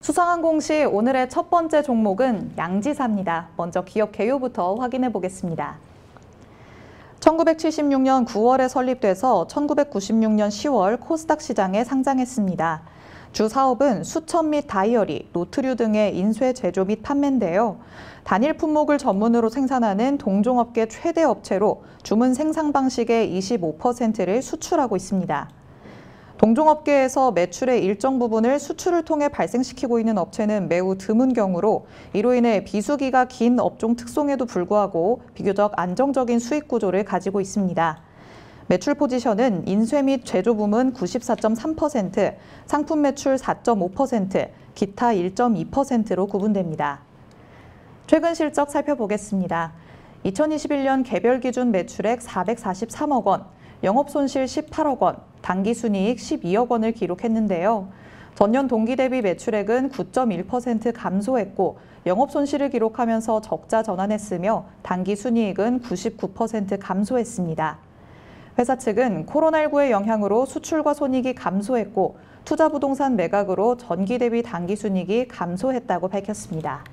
수상항공시 오늘의 첫 번째 종목은 양지사입니다. 먼저 기업 개요부터 확인해 보겠습니다. 1976년 9월에 설립돼서 1996년 10월 코스닥 시장에 상장했습니다. 주 사업은 수첩 및 다이어리, 노트류 등의 인쇄 제조 및 판매인데요. 단일 품목을 전문으로 생산하는 동종업계 최대 업체로 주문 생산 방식의 25%를 수출하고 있습니다. 동종업계에서 매출의 일정 부분을 수출을 통해 발생시키고 있는 업체는 매우 드문 경우로 이로 인해 비수기가 긴 업종 특성에도 불구하고 비교적 안정적인 수익 구조를 가지고 있습니다. 매출 포지션은 인쇄 및 제조 부문 94.3%, 상품 매출 4.5%, 기타 1.2%로 구분됩니다. 최근 실적 살펴보겠습니다. 2021년 개별 기준 매출액 443억 원, 영업손실 18억 원, 당기순이익 12억 원을 기록했는데요. 전년 동기 대비 매출액은 9.1% 감소했고 영업손실을 기록하면서 적자 전환했으며 당기순이익은 99% 감소했습니다. 회사 측은 코로나19의 영향으로 수출과 손익이 감소했고 투자부동산 매각으로 전기 대비 당기순이익이 감소했다고 밝혔습니다.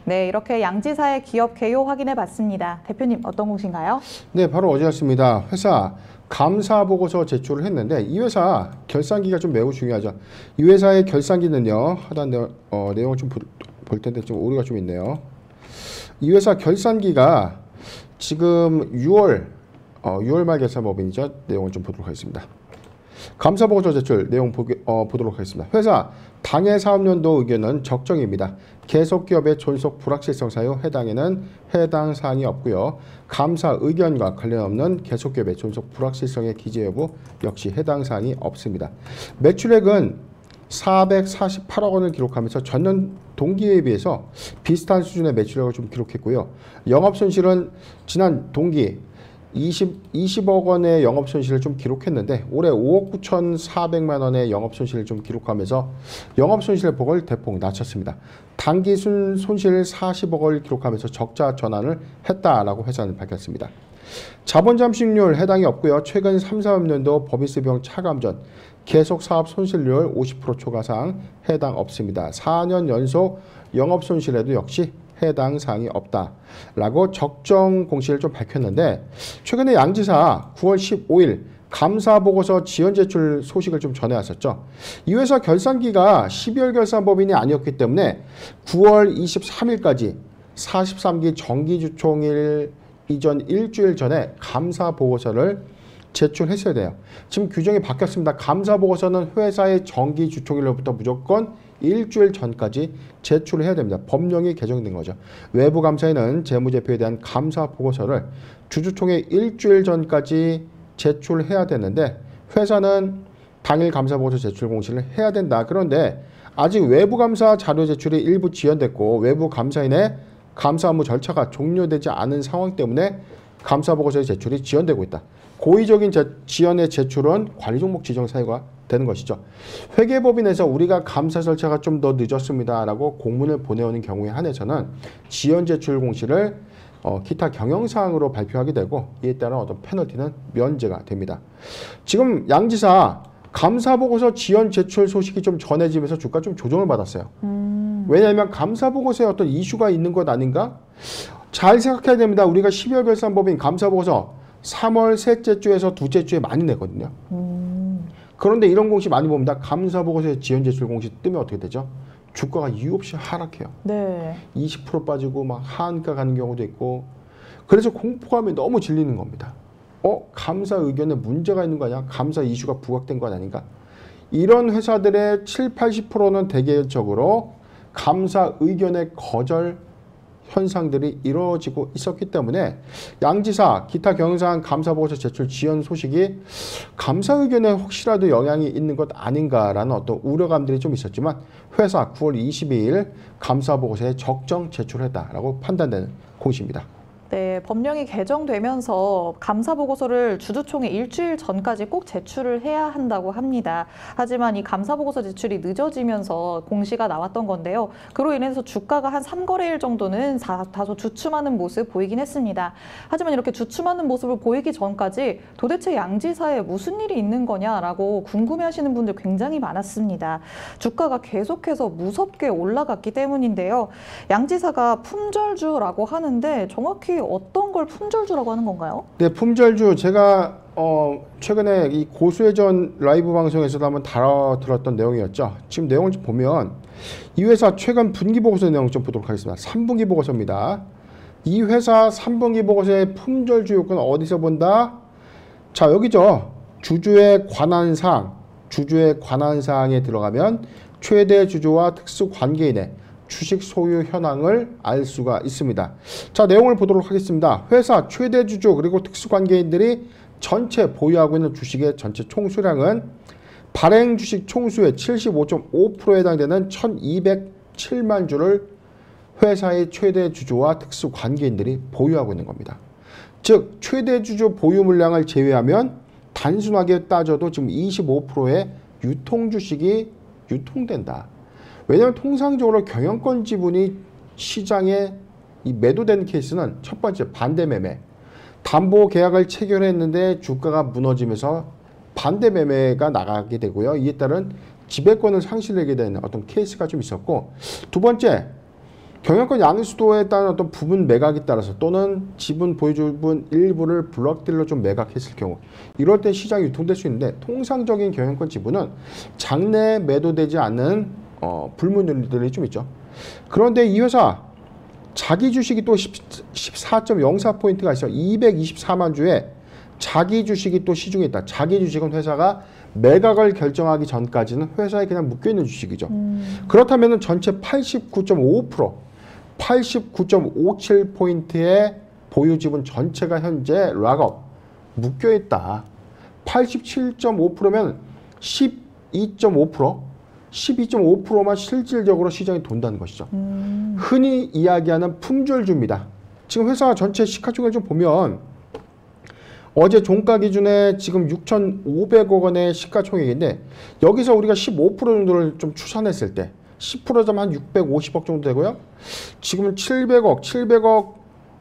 네, 이렇게 양지사의 기업 개요 확인해 봤습니다. 대표님 어떤 곳인가요? 네, 바로 어제였습니다. 회사 감사 보고서 제출을 했는데 이 회사 결산기가 좀 매우 중요하죠. 이 회사의 결산기는요. 하단 내용을 좀 볼 텐데 좀 오류가 좀 있네요. 이 회사 결산기가 지금 6월 말 결산법인이죠. 내용을 좀 보도록 하겠습니다. 감사보고서 제출 내용 보도록 하겠습니다. 회사 당해 사업연도 의견은 적정입니다. 계속기업의 존속 불확실성 사유 해당 사항이 없고요. 감사 의견과 관련 없는 계속기업의 존속 불확실성의 기재 여부 역시 해당 사항이 없습니다. 매출액은 448억 원을 기록하면서 전년 동기에 비해서 비슷한 수준의 매출액을 좀 기록했고요. 영업손실은 지난 동기 20억 원의 영업손실을 좀 기록했는데 올해 5억 9,400만 원의 영업손실을 좀 기록하면서 영업손실의 폭을 대폭 낮췄습니다. 당기 손실 40억 원을 기록하면서 적자 전환을 했다라고 회사는 밝혔습니다. 자본 잠식률 해당이 없고요. 최근 3, 4년도 법인세 비용 차감 전 계속 사업 손실률 50% 초과상 해당 없습니다. 4년 연속 영업손실에도 역시 해당 사항이 없다라고 적정 공시를 좀 밝혔는데 최근에 양지사 9월 15일 감사보고서 지연 제출 소식을 좀 전해왔었죠. 이 회사 결산기가 12월 결산법인이 아니었기 때문에 9월 23일까지 43기 정기주총일 이전 일주일 전에 감사보고서를 제출했어야 돼요. 지금 규정이 바뀌었습니다. 감사보고서는 회사의 정기주총일로부터 무조건 일주일 전까지 제출을 해야 됩니다. 법령이 개정된 거죠. 외부 감사에는 재무제표에 대한 감사 보고서를 주주총회 일주일 전까지 제출해야 되는데 회사는 당일 감사 보고서 제출 공시를 해야 된다. 그런데 아직 외부 감사 자료 제출이 일부 지연됐고 외부 감사인의 감사 업무 절차가 종료되지 않은 상황 때문에 감사 보고서의 제출이 지연되고 있다. 고의적인 지연의 제출은 관리 종목 지정 사유가 되는 것이죠. 회계법인에서 우리가 감사 절차가 좀 더 늦었습니다라고 공문을 보내오는 경우에 한해서는 지연 제출 공시를 기타 경영사항으로 발표하게 되고 이에 따른 어떤 페널티는 면제가 됩니다. 지금 양지사 감사보고서 지연 제출 소식이 좀 전해지면서 주가 좀 조정을 받았어요. 왜냐하면 감사보고서에 어떤 이슈가 있는 것 아닌가? 잘 생각해야 됩니다. 우리가 12월 결산법인 감사보고서 3월 셋째 주에서 둘째 주에 많이 내거든요. 그런데 이런 공시 많이 봅니다. 감사보고서에 지연 제출 공시 뜨면 어떻게 되죠? 주가가 이유 없이 하락해요. 네. 20% 빠지고 막 하한가 가는 경우도 있고 그래서 공포감에 너무 질리는 겁니다. 감사 의견에 문제가 있는 거 아니야? 감사 이슈가 부각된 거 아닌가? 이런 회사들의 7, 80%는 대개적으로 감사 의견의 거절 현상들이 이루어지고 있었기 때문에 양지사 기타 경영사항 감사보고서 제출 지연 소식이 감사 의견에 혹시라도 영향이 있는 것 아닌가라는 어떤 우려감들이 좀 있었지만 회사 9월 22일 감사보고서에 적정 제출했다라고 판단되는 공시입니다. 네, 법령이 개정되면서 감사 보고서를 주주총회 일주일 전까지 꼭 제출을 해야 한다고 합니다. 하지만 이 감사 보고서 제출이 늦어지면서 공시가 나왔던 건데요. 그로 인해서 주가가 한 3거래일 정도는 다소 주춤하는 모습 보이긴 했습니다. 하지만 이렇게 주춤하는 모습을 보이기 전까지 도대체 양지사에 무슨 일이 있는 거냐라고 궁금해하시는 분들 굉장히 많았습니다. 주가가 계속해서 무섭게 올라갔기 때문인데요. 양지사가 품절주라고 하는데 정확히 어떤 걸 품절주라고 하는 건가요? 네, 품절주 제가 최근에 이 고수회전 라이브 방송에서도 한번 다뤄들었던 내용이었죠. 지금 내용을 좀 보면 이 회사 최근 분기 보고서 내용 좀 보도록 하겠습니다. 3분기 보고서입니다. 이 회사 3분기 보고서의 품절주 요건은 어디서 본다? 자, 여기죠. 주주에 관한 사항에 들어가면 최대 주주와 특수 관계인의 주식 소유 현황을 알 수가 있습니다. 자, 내용을 보도록 하겠습니다. 회사 최대 주주 그리고 특수관계인들이 전체 보유하고 있는 주식의 전체 총수량은 발행 주식 총수의 75.5%에 해당되는 1207만 주를 회사의 최대 주주와 특수관계인들이 보유하고 있는 겁니다. 즉 최대 주주 보유 물량을 제외하면 단순하게 따져도 지금 25%의 유통 주식이 유통된다. 왜냐하면 통상적으로 경영권 지분이 시장에 매도된 케이스는 첫 번째 반대 매매, 담보 계약을 체결했는데 주가가 무너지면서 반대 매매가 나가게 되고요. 이에 따른 지배권을 상실하게 되는 어떤 케이스가 좀 있었고, 두 번째 경영권 양수도에 따른 어떤 부분 매각에 따라서 또는 지분 보유주분 일부를 블록딜로 좀 매각했을 경우 이럴 때 시장이 유통될 수 있는데, 통상적인 경영권 지분은 장내에 매도되지 않는 불문율들이 좀 있죠. 그런데 이 회사 자기 주식이 또 14.04포인트가 있어 224만 주에 자기 주식이 또 시중에 있다. 자기 주식은 회사가 매각을 결정하기 전까지는 회사에 그냥 묶여있는 주식이죠. 그렇다면 전체 89.57포인트의 보유 지분 전체가 현재 락업 묶여있다. 87.5%면 12.5%만 실질적으로 시장에 돈다는 것이죠. 흔히 이야기하는 품절주입니다. 지금 회사 전체 시가총액을 좀 보면 어제 종가 기준에 지금 6,500억 원의 시가총액인데, 여기서 우리가 15% 정도를 좀 추산했을 때 10%면 한 650억 정도 되고요. 지금은 700억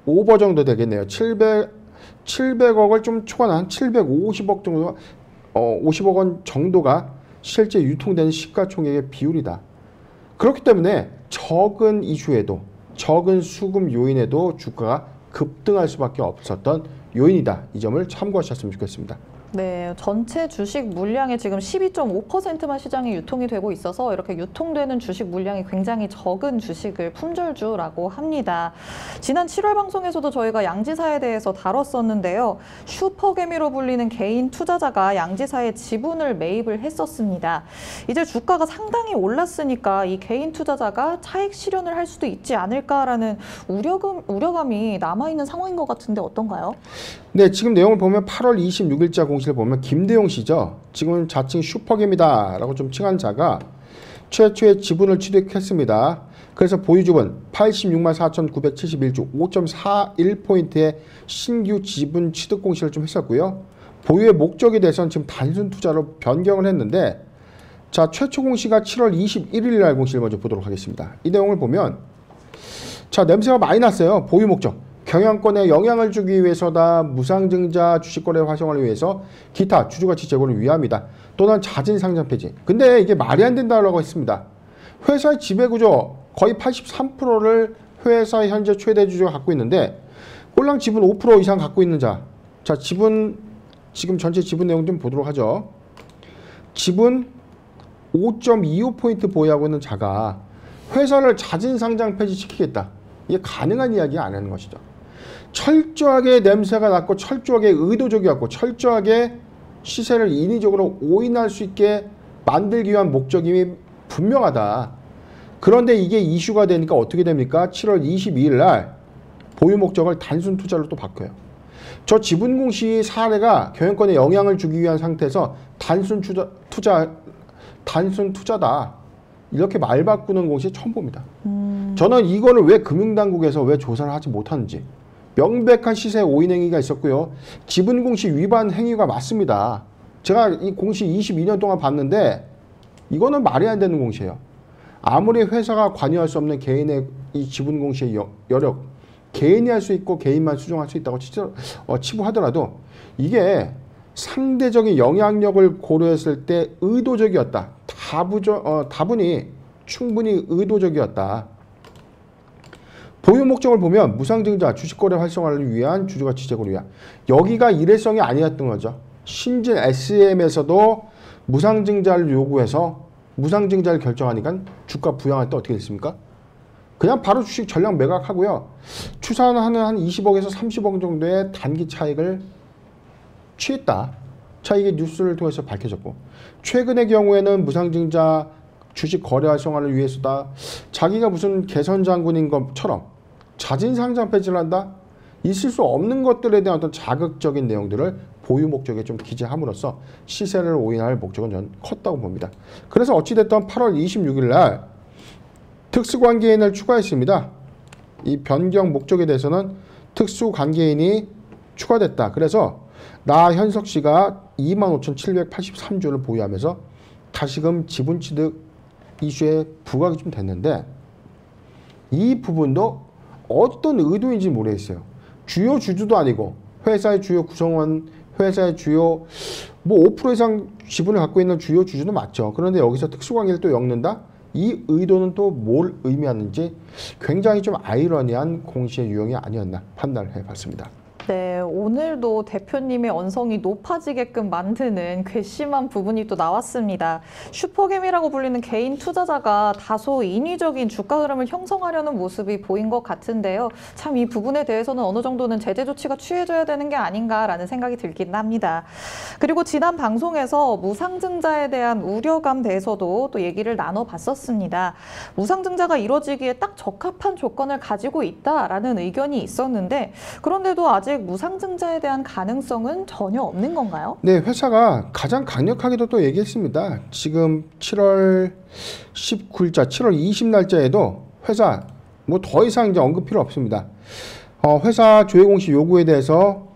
오버 정도 되겠네요. 700억을 좀 초과한 750억 정도, 50억 원 정도가 실제 유통되는 시가총액의 비율이다. 그렇기 때문에 적은 이슈에도, 적은 수급 요인에도 주가가 급등할 수밖에 없었던 요인이다. 이 점을 참고하셨으면 좋겠습니다. 네, 전체 주식 물량의 지금 12.5%만 시장에 유통이 되고 있어서 이렇게 유통되는 주식 물량이 굉장히 적은 주식을 품절주라고 합니다. 지난 7월 방송에서도 저희가 양지사에 대해서 다뤘었는데요. 슈퍼개미로 불리는 개인 투자자가 양지사의 지분을 매입을 했었습니다. 이제 주가가 상당히 올랐으니까 이 개인 투자자가 차익 실현을 할 수도 있지 않을까라는 우려감이 남아있는 상황인 것 같은데 어떤가요? 네, 지금 내용을 보면 8월 26일자 공시를 보면 김대용 씨죠. 지금은 자칭 슈퍼개미다 라고 좀 칭한 자가 최초의 지분을 취득했습니다. 그래서 보유주분 86만 4,971주 5.41포인트의 신규 지분 취득 공시를 좀 했었고요. 보유의 목적에 대해서는 지금 단순 투자로 변경을 했는데, 자, 최초 공시가 7월 21일 날 공시를 먼저 보도록 하겠습니다. 이 내용을 보면 자, 냄새가 많이 났어요. 보유 목적. 경영권에 영향을 주기 위해서다. 무상증자 주식거래 활성화를 위해서 기타 주주가치 제고를 위함이다. 또는 자진 상장 폐지. 근데 이게 말이 안 된다고 했습니다. 회사의 지배구조 거의 83%를 회사의 현재 최대 주주가 갖고 있는데 꼴랑 지분 5% 이상 갖고 있는 자. 자, 지금 전체 지분 내용 좀 보도록 하죠. 지분 5.25포인트 보유하고 있는 자가 회사를 자진 상장 폐지시키겠다. 이게 가능한 이야기 안 하는 것이죠. 철저하게 냄새가 났고 철저하게 의도적이었고 철저하게 시세를 인위적으로 오인할 수 있게 만들기 위한 목적이 분명하다. 그런데 이게 이슈가 되니까 어떻게 됩니까? 7월 22일 날 보유 목적을 단순 투자로 또 바꿔요. 저 지분 공시 사례가 경영권에 영향을 주기 위한 상태에서 단순 투자다. 이렇게 말 바꾸는 공시 처음 봅니다. 저는 이거를 왜 금융당국에서 왜 조사를 하지 못하는지, 명백한 시세 오인 행위가 있었고요. 지분 공시 위반 행위가 맞습니다. 제가 이 공시 22년 동안 봤는데 이거는 말이 안 되는 공시예요. 아무리 회사가 관여할 수 없는 개인의 이 지분 공시의 여력, 개인이 할 수 있고 개인만 수정할 수 있다고 치부하더라도 이게 상대적인 영향력을 고려했을 때 의도적이었다. 다분히 충분히 의도적이었다. 보유 목적을 보면 무상증자, 주식거래 활성화를 위한 주주가치 제고를 위한 여기가 일회성이 아니었던 거죠. 신진 SM에서도 무상증자를 요구해서 무상증자를 결정하니까 주가 부양할 때 어떻게 됐습니까? 그냥 바로 주식 전량 매각하고요. 추산하는 한 20억에서 30억 정도의 단기 차익을 취했다. 자, 이게 뉴스를 통해서 밝혀졌고, 최근의 경우에는 무상증자 주식 거래 활성화를 위해서다. 자기가 무슨 개선 장군인 것처럼 자진 상장 폐지를 한다. 있을 수 없는 것들에 대한 어떤 자극적인 내용들을 보유 목적에 좀 기재함으로써 시세를 오인할 목적은 전 컸다고 봅니다. 그래서 어찌됐든 8월 26일 날 특수관계인을 추가했습니다. 이 변경 목적에 대해서는 특수관계인이 추가됐다. 그래서 나현석 씨가 25,783주를 보유하면서 다시금 지분 취득 이슈에 부각이 좀 됐는데 이 부분도 어떤 의도인지 모르겠어요. 주요 주주도 아니고 회사의 주요 구성원, 회사의 주요 뭐 5% 이상 지분을 갖고 있는 주요 주주도 맞죠. 그런데 여기서 특수관계를 또 엮는다? 이 의도는 또 뭘 의미하는지 굉장히 좀 아이러니한 공시의 유형이 아니었나 판단을 해봤습니다. 네, 오늘도 대표님의 언성이 높아지게끔 만드는 괘씸한 부분이 또 나왔습니다. 슈퍼개미라고 불리는 개인 투자자가 다소 인위적인 주가 흐름을 형성하려는 모습이 보인 것 같은데요. 참 이 부분에 대해서는 어느 정도는 제재 조치가 취해져야 되는 게 아닌가라는 생각이 들긴 합니다. 그리고 지난 방송에서 무상증자에 대한 우려감 대해서도 또 얘기를 나눠봤었습니다. 무상증자가 이루어지기에 딱 적합한 조건을 가지고 있다라는 의견이 있었는데 그런데도 아직 무상증자에 대한 가능성은 전혀 없는 건가요? 네, 회사가 가장 강력하게도 또 얘기했습니다. 지금 7월 19일자, 7월 20날짜에도 회사 뭐 더 이상 이제 언급 필요 없습니다. 회사 조회 공시 요구에 대해서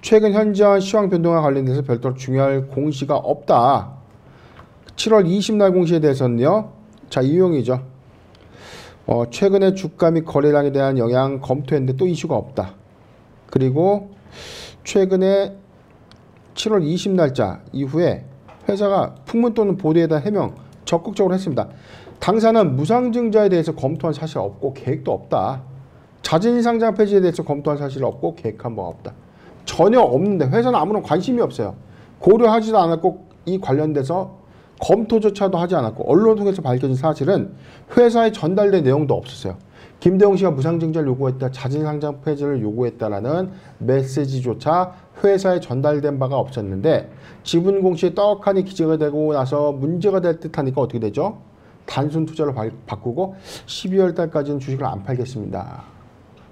최근 현지화 시황 변동과 관련돼서 별도로 중요할 공시가 없다. 7월 20날 공시에 대해서는요. 자, 이용이죠. 최근의 주가 및 거래량에 대한 영향 검토했는데 또 이슈가 없다. 그리고 최근에 7월 20날짜 이후에 회사가 풍문 또는 보도에 대한 해명 적극적으로 했습니다. 당사는 무상증자에 대해서 검토한 사실 없고 계획도 없다. 자진상장 폐지에 대해서 검토한 사실 없고 계획한 바 없다. 전혀 없는데 회사는 아무런 관심이 없어요. 고려하지도 않았고 이 관련돼서 검토조차도 하지 않았고 언론을 통해서 밝혀진 사실은 회사에 전달된 내용도 없었어요. 김대웅 씨가 무상증자를 요구했다, 자진상장 폐지를 요구했다라는 메시지조차 회사에 전달된 바가 없었는데 지분 공시에 떡하니 기재가 되고 나서 문제가 될 듯하니까 어떻게 되죠? 단순 투자로 바꾸고 12월 달까지는 주식을 안 팔겠습니다.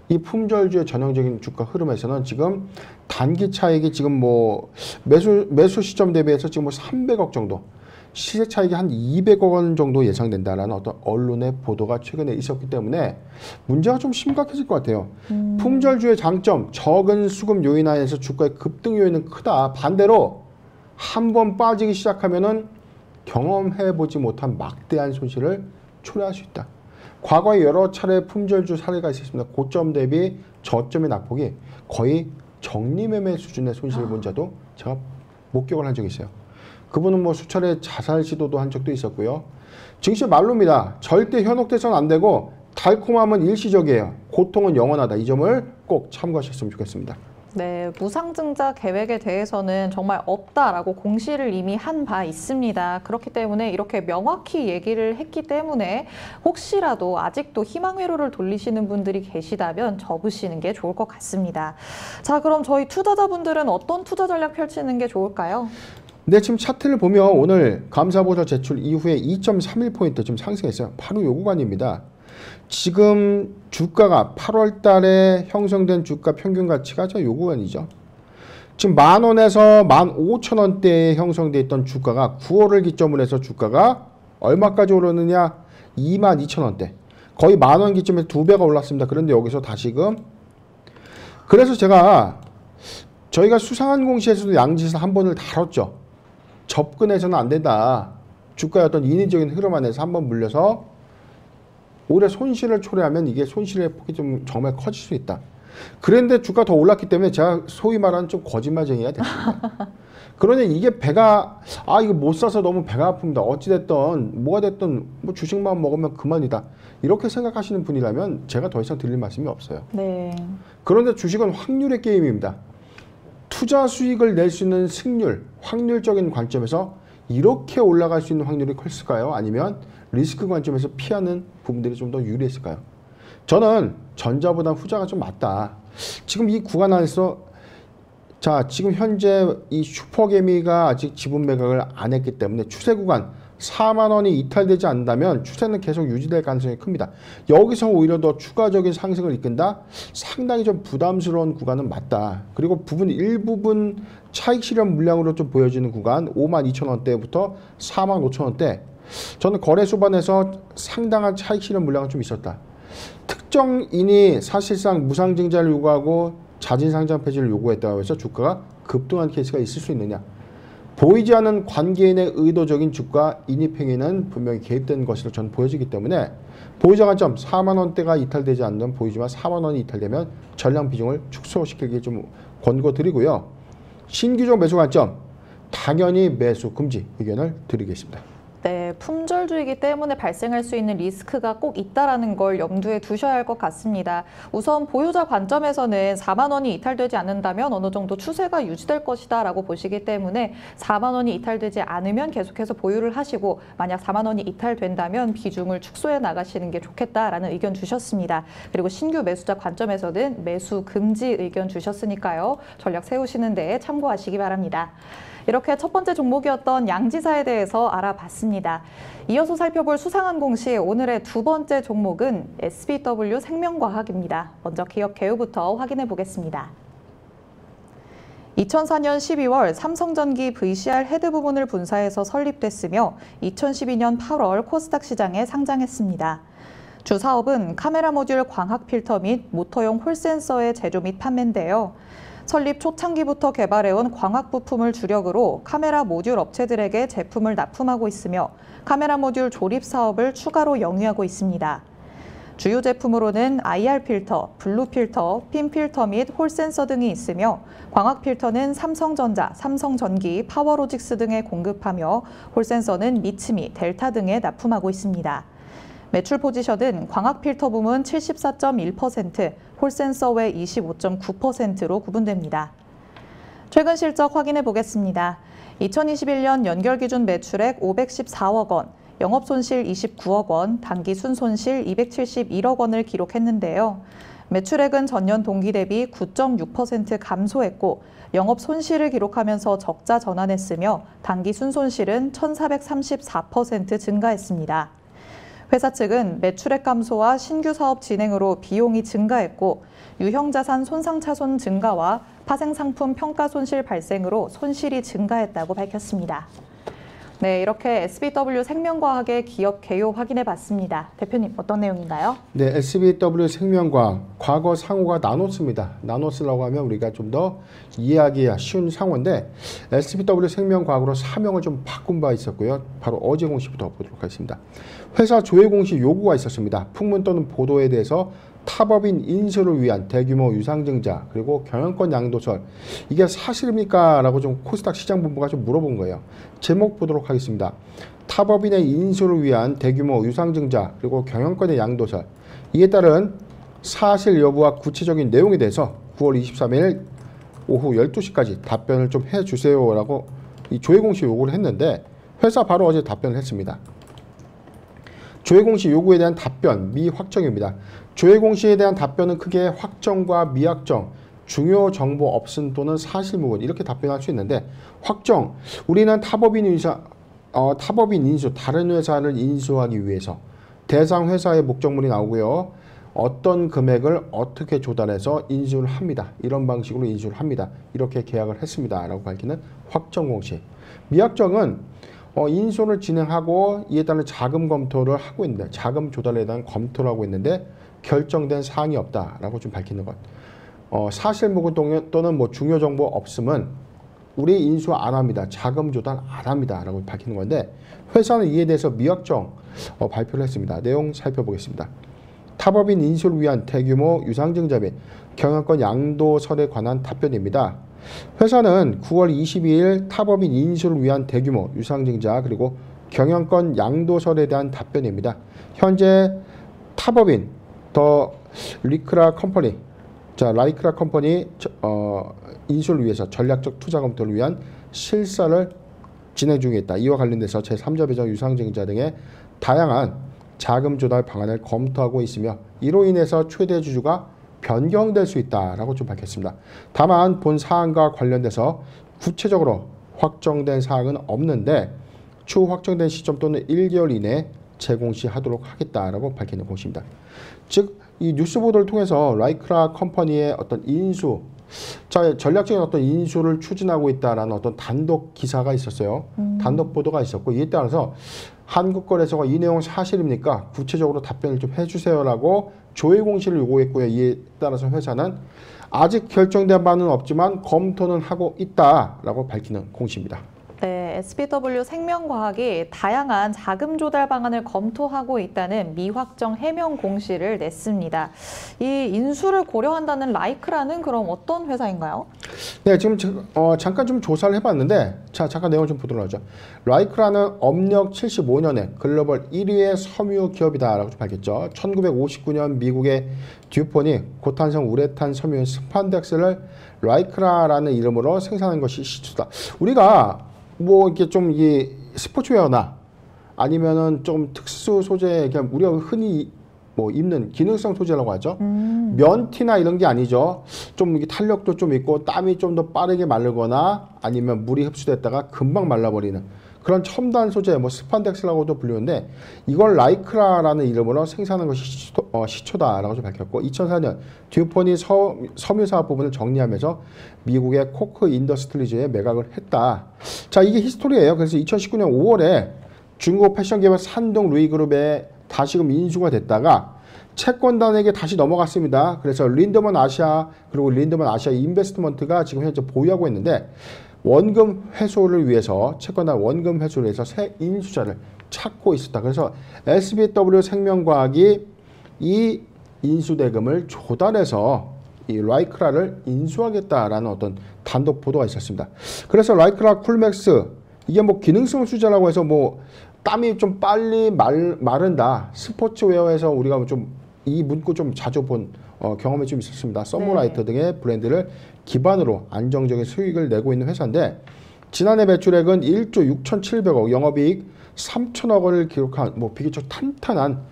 이 품절주의 전형적인 주가 흐름에서는 지금 단기 차익이 지금 뭐 매수 시점 대비해서 지금 뭐 300억 정도, 시세 차익이 한 200억 원 정도 예상된다라는 어떤 언론의 보도가 최근에 있었기 때문에 문제가 좀 심각해질 것 같아요. 품절주의 장점, 적은 수급 요인 하에서 주가의 급등 요인은 크다. 반대로 한번 빠지기 시작하면은 경험해보지 못한 막대한 손실을 초래할 수 있다. 과거에 여러 차례 품절주 사례가 있었습니다. 고점 대비 저점의 낙폭이 거의 정리매매 수준의 손실을 본 자도 제가 목격을 한 적이 있어요. 그분은 뭐 수차례 자살 시도도 한 적도 있었고요. 증시 말로입니다. 절대 현혹돼서는 안 되고 달콤함은 일시적이에요. 고통은 영원하다. 이 점을 꼭 참고하셨으면 좋겠습니다. 네, 무상증자 계획에 대해서는 정말 없다라고 공시를 이미 한 바 있습니다. 그렇기 때문에 이렇게 명확히 얘기를 했기 때문에 혹시라도 아직도 희망회로를 돌리시는 분들이 계시다면 접으시는 게 좋을 것 같습니다. 자, 그럼 저희 투자자분들은 어떤 투자 전략 펼치는 게 좋을까요? 네, 지금 차트를 보면 오늘 감사보고서 제출 이후에 2.31포인트 좀 상승했어요. 바로 요 구간입니다. 지금 주가가 8월 달에 형성된 주가 평균 가치가 저 요 구간이죠. 지금 10,000원에서 15,000원대에 형성돼 있던 주가가 9월을 기점으로 해서 주가가 얼마까지 오르느냐? 22,000원대. 거의 10,000원 기점에서 2배가 올랐습니다. 그런데 여기서 다시금 그래서 저희가 수상한 공시에서도 양지에서 한 번을 다뤘죠. 접근해서는 안 된다. 주가의 어떤 인위적인 흐름 안에서 한번 물려서 오히려 손실을 초래하면 이게 손실의 폭이 좀 정말 커질 수 있다. 그런데 주가 더 올랐기 때문에 제가 소위 말하는 좀 거짓말쟁이가 됐습니다. 그러니 이게 이거 못 사서 너무 배가 아픕니다. 어찌됐든 뭐가 됐든 뭐 주식만 먹으면 그만이다. 이렇게 생각하시는 분이라면 제가 더 이상 드릴 말씀이 없어요. 네. 그런데 주식은 확률의 게임입니다. 투자 수익을 낼 수 있는 승률, 확률적인 관점에서 이렇게 올라갈 수 있는 확률이 클까요? 아니면 리스크 관점에서 피하는 부분들이 좀 더 유리했을까요? 저는 전자보다 후자가 좀 맞다. 지금 이 구간 안에서 지금 현재 이 슈퍼개미가 아직 지분 매각을 안 했기 때문에 추세 구간 4만 원이 이탈되지 않는다면 추세는 계속 유지될 가능성이 큽니다. 여기서 오히려 더 추가적인 상승을 이끈다? 상당히 좀 부담스러운 구간은 맞다. 그리고 일부분 차익 실현 물량으로 좀 보여지는 구간 52,000원대부터 45,000원대 저는 거래 수반에서 상당한 차익 실현 물량은 좀 있었다. 특정인이 사실상 무상증자를 요구하고 자진상장 폐지를 요구했다고 해서 주가가 급등한 케이스가 있을 수 있느냐. 보이지 않는 관계인의 의도적인 주가 인입행위는 분명히 개입된 것으로 저는 보여지기 때문에 보유자 관점 4만 원대가 이탈되지 않는 보이지만 4만 원이 이탈되면 전량 비중을 축소시키기 좀 권고드리고요. 신규적 매수 관점 당연히 매수 금지 의견을 드리겠습니다. 네, 품절주의이기 때문에 발생할 수 있는 리스크가 꼭 있다라는 걸 염두에 두셔야 할 것 같습니다. 우선 보유자 관점에서는 4만 원이 이탈되지 않는다면 어느 정도 추세가 유지될 것이다라고 보시기 때문에 4만 원이 이탈되지 않으면 계속해서 보유를 하시고 만약 4만 원이 이탈된다면 비중을 축소해 나가시는 게 좋겠다라는 의견 주셨습니다. 그리고 신규 매수자 관점에서는 매수 금지 의견 주셨으니까요. 전략 세우시는 데 참고하시기 바랍니다. 이렇게 첫 번째 종목이었던 양지사에 대해서 알아봤습니다. 이어서 살펴볼 수상한 공시 오늘의 두 번째 종목은 SBW 생명과학입니다. 먼저 기업 개요부터 확인해 보겠습니다. 2004년 12월 삼성전기 VCR 헤드 부분을 분사해서 설립됐으며 2012년 8월 코스닥 시장에 상장했습니다. 주 사업은 카메라 모듈 광학 필터 및 모터용 홀 센서의 제조 및 판매인데요. 설립 초창기부터 개발해온 광학 부품을 주력으로 카메라 모듈 업체들에게 제품을 납품하고 있으며 카메라 모듈 조립 사업을 추가로 영위하고 있습니다. 주요 제품으로는 IR 필터, 블루 필터, 핀 필터 및 홀 센서 등이 있으며 광학 필터는 삼성전자, 삼성전기, 파워로직스 등에 공급하며 홀 센서는 미츠미, 델타 등에 납품하고 있습니다. 매출 포지션은 광학 필터 부문 74.1%, 홀 센서 외 25.9%로 구분됩니다. 최근 실적 확인해 보겠습니다. 2021년 연결 기준 매출액 514억 원, 영업 손실 29억 원, 당기 순손실 271억 원을 기록했는데요. 매출액은 전년 동기 대비 9.6% 감소했고 영업 손실을 기록하면서 적자 전환했으며 당기 순손실은 1,434% 증가했습니다. 회사 측은 매출액 감소와 신규 사업 진행으로 비용이 증가했고 유형자산 손상차손 증가와 파생상품 평가 손실 발생으로 손실이 증가했다고 밝혔습니다. 네, 이렇게 SBW 생명과학의 기업 개요 확인해 봤습니다. 대표님, 어떤 내용인가요? 네, SBW 생명과학, 과거 상호가 나노스입니다. 나노스라고 하면 우리가 좀 더 이해하기 쉬운 상호인데 SBW 생명과학으로 사명을 좀 바꾼 바 있었고요. 바로 어제 공시부터 보도록 하겠습니다. 회사 조회 공시 요구가 있었습니다. 풍문 또는 보도에 대해서 타법인 인수를 위한 대규모 유상증자 그리고 경영권 양도설 이게 사실입니까? 라고 좀 코스닥 시장본부가 좀 물어본 거예요. 제목 보도록 하겠습니다. 타법인의 인수를 위한 대규모 유상증자 그리고 경영권의 양도설 이에 따른 사실 여부와 구체적인 내용에 대해서 9월 23일 오후 12시까지 답변을 좀 해주세요 라고 이 조회공시 요구를 했는데 회사 바로 어제 답변을 했습니다. 조회공시 요구에 대한 답변 미확정입니다. 조회공시에 대한 답변은 크게 확정과 미확정, 중요 정보 없음 또는 사실무근 이렇게 답변할 수 있는데 확정, 우리는 타법인 인수, 다른 회사를 인수하기 위해서 대상 회사의 목적물이 나오고요. 어떤 금액을 어떻게 조달해서 인수를 합니다. 이런 방식으로 인수를 합니다. 이렇게 계약을 했습니다. 라고 밝히는 확정공시. 미확정은 인수를 진행하고 이에 따른 자금 검토를 하고 있는데 자금 조달에 대한 검토를 하고 있는데 결정된 사항이 없다라고 좀 밝히는 것. 사실무근 또는 뭐 중요 정보 없음은 우리 인수 안 합니다. 자금 조달 안 합니다. 라고 밝히는 건데 회사는 이에 대해서 미확정 발표를 했습니다. 내용 살펴보겠습니다. 타법인 인수를 위한 대규모 유상증자 및 경영권 양도설에 관한 답변입니다. 회사는 9월 22일 타법인 인수를 위한 대규모 유상증자 그리고 경영권 양도설에 대한 답변입니다. 현재 타법인 더 리크라 컴퍼니 라이크라 컴퍼니 인수를 위해서 전략적 투자 검토를 위한 실사를 진행 중에 있다. 이와 관련돼서 제3자 배정 유상증자 등의 다양한 자금 조달 방안을 검토하고 있으며 이로 인해서 최대 주주가 변경될 수 있다라고 좀 밝혔습니다. 다만 본 사항과 관련돼서 구체적으로 확정된 사항은 없는데 추후 확정된 시점 또는 1개월 이내에 재공시하도록 하겠다라고 밝히는 것입니다. 즉, 이 뉴스 보도를 통해서 라이크라 컴퍼니의 어떤 인수, 전략적인 어떤 인수를 추진하고 있다라는 어떤 단독 기사가 있었어요. 단독 보도가 있었고 이에 따라서 한국거래소가 이 내용 사실입니까? 구체적으로 답변을 좀 해주세요라고 조회 공시를 요구했고요. 이에 따라서 회사는 아직 결정된 바는 없지만 검토는 하고 있다라고 밝히는 공시입니다. 네, SBW 생명과학이 다양한 자금 조달 방안을 검토하고 있다는 미확정 해명 공시를 냈습니다. 이 인수를 고려한다는 라이크라는 그럼 어떤 회사인가요? 네, 지금 잠깐 좀 조사를 해봤는데 잠깐 내용 좀 보도록 하죠. 라이크라는 업력 75년에 글로벌 1위의 섬유 기업이다라고 좀 밝혔죠. 1959년 미국의 듀폰이 고탄성 우레탄 섬유 스판덱스를 라이크라라는 이름으로 생산한 것이 시초다. 우리가 뭐 이렇게 좀 이 스포츠웨어나 아니면은 좀 특수 소재 그냥 우리가 흔히 뭐 입는 기능성 소재라고 하죠. 면티나 이런 게 아니죠. 좀 이게 탄력도 좀 있고 땀이 좀 더 빠르게 마르거나 아니면 물이 흡수됐다가 금방 말라버리는 그런 첨단 소재, 뭐 스판덱스라고도 불리는데 이걸 라이크라라는 이름으로 생산한 것이 시초다라고 좀 밝혔고 2004년 듀폰이 섬유 사업 부분을 정리하면서 미국의 코크 인더스트리즈에 매각을 했다. 자, 이게 히스토리예요. 그래서 2019년 5월에 중국 패션 기업 산동 루이그룹에 다시금 인수가 됐다가 채권단에게 다시 넘어갔습니다. 그래서 린드먼 아시아 그리고 린드먼 아시아 인베스트먼트가 지금 현재 보유하고 있는데 원금 회수를 위해서 채권단 원금 회수를 위해서 새 인수자를 찾고 있었다. 그래서 SBW 생명과학이 이 인수대금을 조달해서 이 라이크라를 인수하겠다라는 어떤 단독 보도가 있었습니다. 그래서 라이크라 쿨맥스 이게 뭐 기능성 수자라고 해서 뭐 땀이 좀 빨리 마른다. 스포츠웨어에서 우리가 좀 이 문구 좀 자주 본 경험이 좀 있었습니다. 썸머라이터 등의 브랜드를 기반으로 안정적인 수익을 내고 있는 회사인데 지난해 매출액은 1조 6,700억, 영업이익 3천억 원을 기록한 뭐 비교적 탄탄한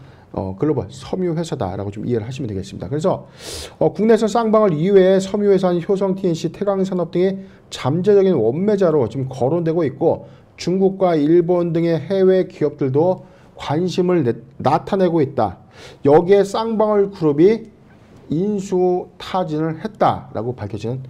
글로벌 섬유 회사다라고 좀 이해를 하시면 되겠습니다. 그래서 국내에서 쌍방울 이외에 섬유 회사인 효성 TNC, 태강산업 등의 잠재적인 원매자로 지금 거론되고 있고 중국과 일본 등의 해외 기업들도 관심을 나타내고 있다. 여기에 쌍방울 그룹이 인수 타진을 했다라고 밝혀진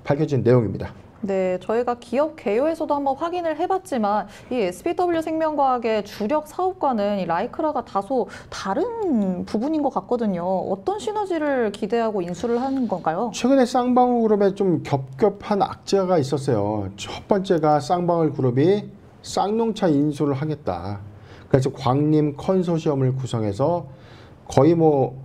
밝혀진 내용입니다. 네, 저희가 기업 개요에서도 한번 확인을 해봤지만 이 SBW 생명과학의 주력 사업과는 이 라이크라가 다소 다른 부분인 것 같거든요. 어떤 시너지를 기대하고 인수를 하는 건가요? 최근에 쌍방울 그룹에 좀 겹겹한 악재가 있었어요. 첫 번째가 쌍방울 그룹이 쌍용차 인수를 하겠다. 그래서 광림 컨소시엄을 구성해서 거의 뭐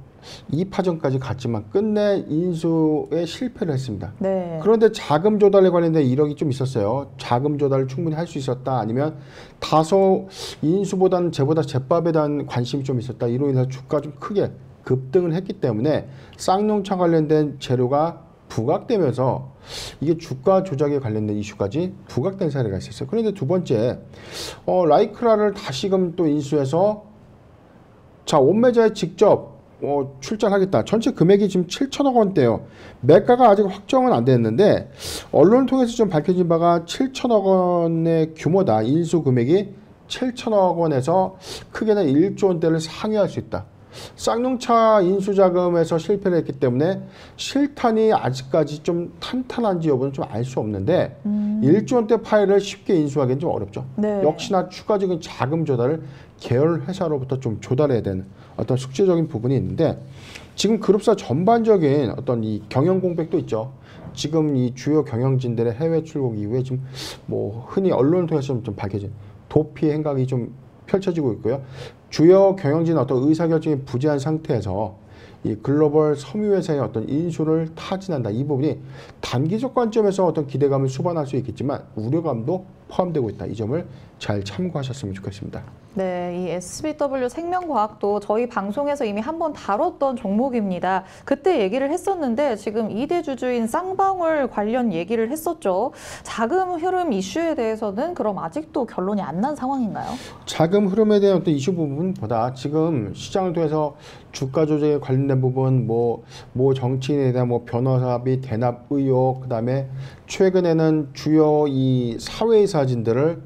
2파전까지 갔지만 끝내 인수에 실패를 했습니다. 네. 그런데 자금 조달에 관련된 이력이 좀 있었어요. 자금 조달을 충분히 할 수 있었다. 아니면 다소 인수보다는 제보다 제밥에 대한 관심이 좀 있었다. 이로 인해서 주가가 좀 크게 급등을 했기 때문에 쌍용차 관련된 재료가 부각되면서 이게 주가 조작에 관련된 이슈까지 부각된 사례가 있었어요. 그런데 두 번째, 라이크라를 다시금 또 인수해서 자, 원매자에 직접 출자하겠다. 전체 금액이 지금 7천억 원대요. 매가가 아직 확정은 안 됐는데 언론을 통해서 좀 밝혀진 바가 7천억 원의 규모다. 인수 금액이 7천억 원에서 크게는 1조 원대를 상회할 수 있다. 쌍용차 인수자금에서 실패를 했기 때문에 실탄이 아직까지 좀 탄탄한지 여부는 좀 알 수 없는데 1조 원대 파일을 쉽게 인수하기는 좀 어렵죠. 네. 역시나 추가적인 자금 조달을 계열 회사로부터 좀 조달해야 되는 어떤 숙제적인 부분이 있는데 지금 그룹사 전반적인 어떤 이 경영 공백도 있죠. 지금 이 주요 경영진들의 해외 출국 이후에 지금 뭐 흔히 언론을 통해서 좀 밝혀진 도피 행각이 좀 펼쳐지고 있고요. 주요 경영진 어떤 의사결정이 부재한 상태에서 이 글로벌 섬유회사의 어떤 인수를 타진한다. 이 부분이 단기적 관점에서 어떤 기대감을 수반할 수 있겠지만 우려감도 포함되고 있다. 이 점을 잘 참고하셨으면 좋겠습니다. 네, 이 SBW 생명과학도 저희 방송에서 이미 한번 다뤘던 종목입니다. 그때 얘기를 했었는데 지금 2대 주주인 쌍방울 관련 얘기를 했었죠. 자금 흐름 이슈에 대해서는 그럼 아직도 결론이 안 난 상황인가요? 자금 흐름에 대한 어떤 이슈 부분보다 지금 시장을 통해서 주가 조정에 관련된 부분, 뭐 정치인에 대한 뭐 변호사비 대납 의혹, 그다음에 최근에는 주요 이 사회이사진들을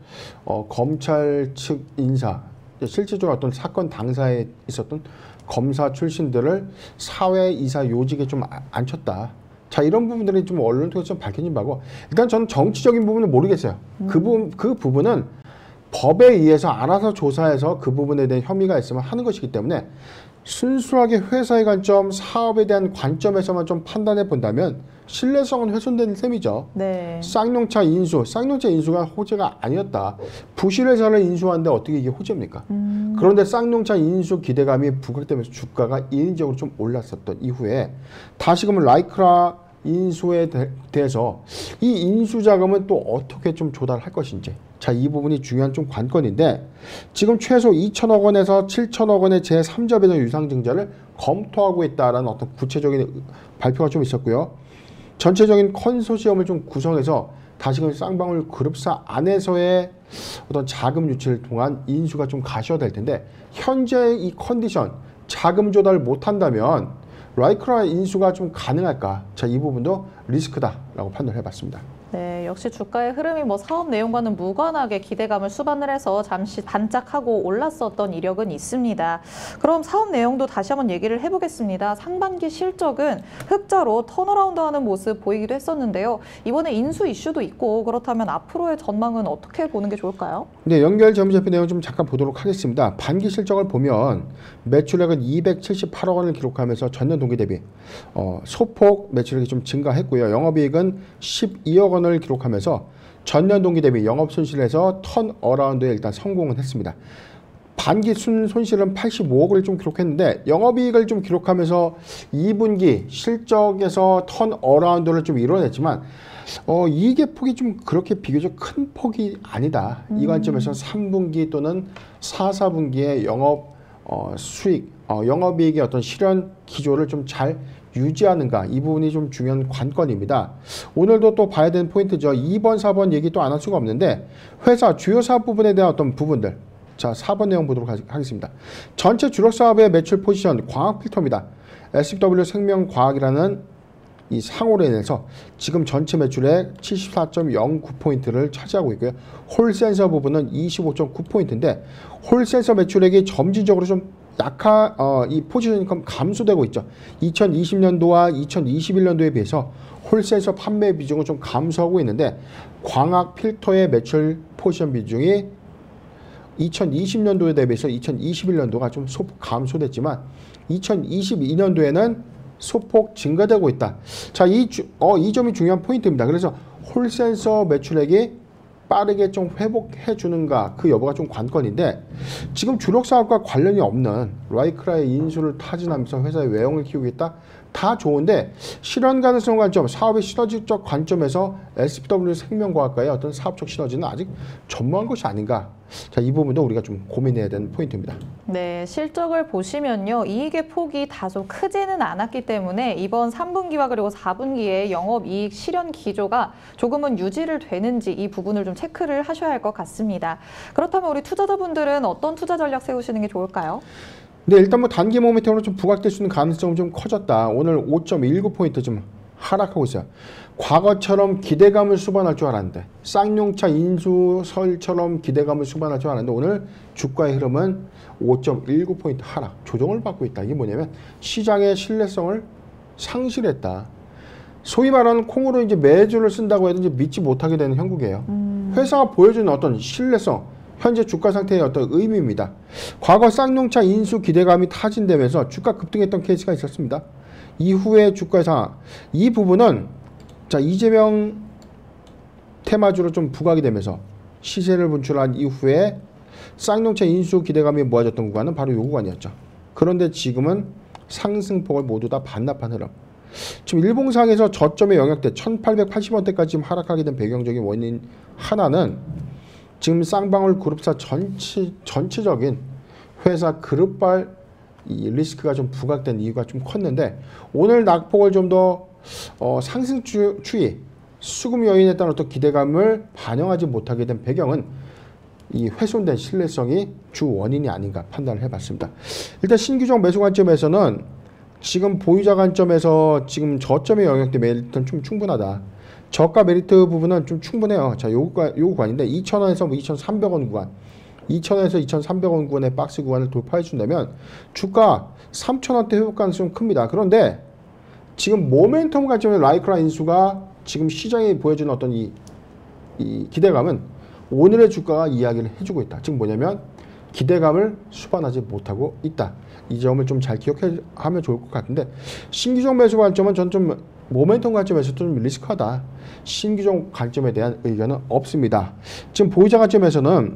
검찰 측 인사, 실질적으로 어떤 사건 당사에 있었던 검사 출신들을 사회이사 요직에 좀 앉혔다. 자, 이런 부분들이 좀 언론 통해서 좀 밝혀진 바고, 일단 저는 정치적인 부분은 모르겠어요. 그 부분은 법에 의해서 알아서 조사해서 그 부분에 대한 혐의가 있으면 하는 것이기 때문에 순수하게 회사의 관점, 사업에 대한 관점에서만 좀 판단해 본다면 신뢰성은 훼손된 셈이죠. 네. 쌍용차 인수가 호재가 아니었다. 부실회사를 인수하는데 어떻게 이게 호재입니까? 그런데 쌍용차 인수 기대감이 부각되면서 주가가 인위적으로 좀 올랐었던 이후에 다시금은 라이크라 인수에 대해서 이 인수 자금은 또 어떻게 좀 조달할 것인지, 자, 이 부분이 중요한 좀 관건인데 지금 최소 2천억 원에서 7천억 원의 제3자 유상증자를 검토하고 있다라는 어떤 구체적인 발표가 좀 있었고요. 전체적인 컨소시엄을 좀 구성해서 다시금 쌍방울 그룹사 안에서의 어떤 자금 유치를 통한 인수가 좀 가셔야 될 텐데 현재 이 컨디션 자금 조달을 못한다면 라이크라 인수가 좀 가능할까? 자, 이 부분도 리스크다라고 판단해봤습니다. 네, 역시 주가의 흐름이 뭐 사업 내용과는 무관하게 기대감을 수반을 해서 잠시 반짝하고 올랐었던 이력은 있습니다. 그럼 사업 내용도 다시 한번 얘기를 해보겠습니다. 상반기 실적은 흑자로 턴어라운드하는 모습 보이기도 했었는데요. 이번에 인수 이슈도 있고 그렇다면 앞으로의 전망은 어떻게 보는 게 좋을까요? 네, 연결 재무제표 내용 좀 잠깐 보도록 하겠습니다. 반기 실적을 보면 매출액은 278억 원을 기록하면서 전년 동기 대비 소폭 매출액이 좀 증가했고요. 영업이익은 12억 원을 기록하면서 전년 동기 대비 영업 손실에서 턴어라운드에 일단 성공은 했습니다. 반기 손실은 85억을 좀 기록했는데 영업이익을 좀 기록하면서 2분기 실적에서 턴어라운드를 좀 이뤄냈지만 이익의 폭이 좀 그렇게 비교적 큰 폭이 아니다. 이 관점에서 3분기 또는 4, 4분기의 영업 수익, 영업이익의 어떤 실현 기조를 좀 잘 유지하는가, 이 부분이 좀 중요한 관건입니다. 오늘도 또 봐야 되는 포인트죠. 2번, 4번 얘기 또 안 할 수가 없는데 회사 주요 사업 부분에 대한 어떤 부분들, 자, 4번 내용 보도록 하겠습니다. 전체 주력 사업의 매출 포지션 광학 필터입니다. SBW 생명과학이라는 이 상호로 인해서 지금 전체 매출의 74.09포인트를 차지하고 있고요. 홀센서 부분은 25.9포인트인데 홀센서 매출액이 점진적으로 좀 이 포지션이 감소되고 있죠. 2020년도와 2021년도에 비해서 홀센서 판매 비중은 좀 감소하고 있는데 광학 필터의 매출 포지션 비중이 2020년도에 대비해서 2021년도가 좀 소폭 감소됐지만 2022년도에는 소폭 증가되고 있다. 자, 이 점이 중요한 포인트입니다. 그래서 홀센서 매출액이 빠르게 좀 회복해 주는가, 그 여부가 좀 관건인데 지금 주력 사업과 관련이 없는 라이크라의 인수를 타진하면서 회사의 외형을 키우겠다, 다 좋은데 실현 가능성 관점, 사업의 시너지적 관점에서 SBW 생명과학과의 어떤 사업적 시너지는 아직 전무한 것이 아닌가. 자, 이 부분도 우리가 좀 고민해야 되는 포인트입니다. 네, 실적을 보시면요, 이익의 폭이 다소 크지는 않았기 때문에 이번 3분기와 그리고 4분기에 영업이익 실현 기조가 조금은 유지를 되는지 이 부분을 좀 체크를 하셔야 할 것 같습니다. 그렇다면 우리 투자자분들은 어떤 투자 전략 세우시는 게 좋을까요? 네, 일단 뭐 단기 모멘텀으로 좀 부각될 수 있는 가능성은 좀 커졌다. 오늘 5.19포인트 좀 하락하고 있어요. 과거처럼 기대감을 수반할 줄 알았는데 쌍용차 인수설처럼 기대감을 수반할 줄 알았는데 오늘 주가의 흐름은 5.19포인트 하락, 조정을 받고 있다. 이게 뭐냐면 시장의 신뢰성을 상실했다. 소위 말하는 콩으로 이제 매주를 쓴다고 해도 이제 믿지 못하게 되는 형국이에요. 회사가 보여주는 어떤 신뢰성, 현재 주가 상태의 어떤 의미입니다. 과거 쌍용차 인수 기대감이 타진되면서 주가 급등했던 케이스가 있었습니다. 이후에 주가 상황, 이 부분은 자 이재명 테마주로 좀 부각이 되면서 시세를 분출한 이후에 쌍용차 인수 기대감이 모아졌던 구간은 바로 이 구간이었죠. 그런데 지금은 상승폭을 모두 다 반납한 흐름. 지금 일봉상에서 저점의 영역대 1880원대까지 지금 하락하게 된 배경적인 원인 하나는 지금 쌍방울 그룹사 전체적인 회사 그룹발 이 리스크가 좀 부각된 이유가 좀 컸는데 오늘 낙폭을 좀 더 상승 추이, 수급 요인에 따른 어떤 기대감을 반영하지 못하게 된 배경은 이 훼손된 신뢰성이 주 원인이 아닌가 판단을 해봤습니다. 일단 신규종 매수 관점에서는 지금 보유자 관점에서 지금 저점의 영역대 메리트는 좀 충분하다. 저가 메리트 부분은 좀 충분해요. 자, 요 구간인데 2,000원에서 뭐 2,300원 구간, 2,000원에서 2,300원 구간의 박스 구간을 돌파해 준다면 주가 3,000원대 회복 가능성이 큽니다. 그런데 지금 모멘텀 관점의 라이크라 인수가 지금 시장이 보여주는 어떤 이 기대감은 오늘의 주가가 이야기를 해주고 있다. 즉 뭐냐면 기대감을 수반하지 못하고 있다. 이 점을 좀 잘 기억하면 좋을 것 같은데 신규종 매수 관점은 전 좀 모멘텀 관점에서 좀 리스크하다. 신규종 관점에 대한 의견은 없습니다. 지금 보유자 관점에서는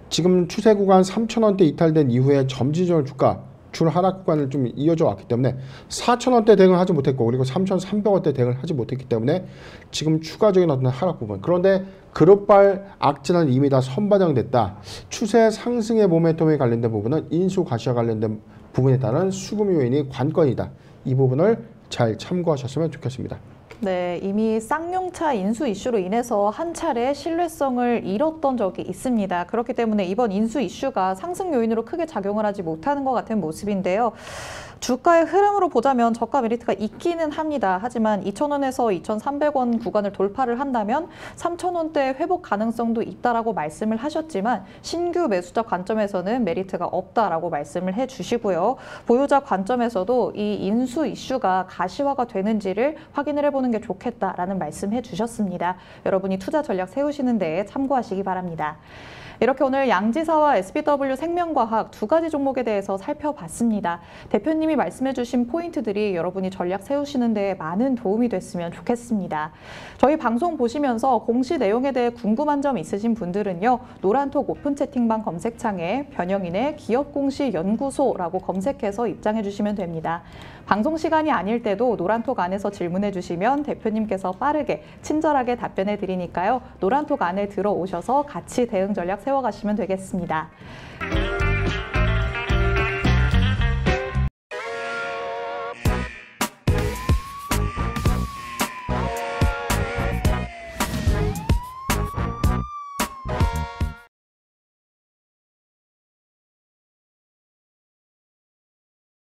지금 추세 구간 3,000원대 이탈된 이후에 점진적인 주가 줄 하락 구간을 좀 이어져 왔기 때문에 4,000원대 대응을 하지 못했고 그리고 3,300원대 대응을 하지 못했기 때문에 지금 추가적인 어떤 하락 부분. 그런데 그룹발 악재는 이미 다 선반영됐다. 추세 상승의 모멘텀에 관련된 부분은 인수 가시와 관련된 부분에 따른 수급 요인이 관건이다. 이 부분을 잘 참고하셨으면 좋겠습니다. 네, 이미 쌍용차 인수 이슈로 인해서 한 차례 신뢰성을 잃었던 적이 있습니다. 그렇기 때문에 이번 인수 이슈가 상승 요인으로 크게 작용을 하지 못하는 것 같은 모습인데요. 주가의 흐름으로 보자면 저가 메리트가 있기는 합니다. 하지만 2,000원에서 2,300원 구간을 돌파를 한다면 3,000원대 회복 가능성도 있다라고 말씀을 하셨지만 신규 매수자 관점에서는 메리트가 없다라고 말씀을 해주시고요. 보유자 관점에서도 이 인수 이슈가 가시화가 되는지를 확인을 해보는 게 좋겠다라는 말씀해 주셨습니다. 여러분이 투자 전략 세우시는 데 참고하시기 바랍니다. 이렇게 오늘 양지사와 SBW 생명과학 두 가지 종목에 대해서 살펴봤습니다. 대표님이 말씀해 주신 포인트들이 여러분이 전략 세우시는 데 많은 도움이 됐으면 좋겠습니다. 저희 방송 보시면서 공시 내용에 대해 궁금한 점 있으신 분들은요. 노란톡 오픈 채팅방 검색창에 변영인의 기업공시연구소라고 검색해서 입장해 주시면 됩니다. 방송 시간이 아닐 때도 노란톡 안에서 질문해 주시면 대표님께서 빠르게 친절하게 답변해 드리니까요. 노란톡 안에 들어오셔서 같이 대응 전략 세워가시면 되겠습니다.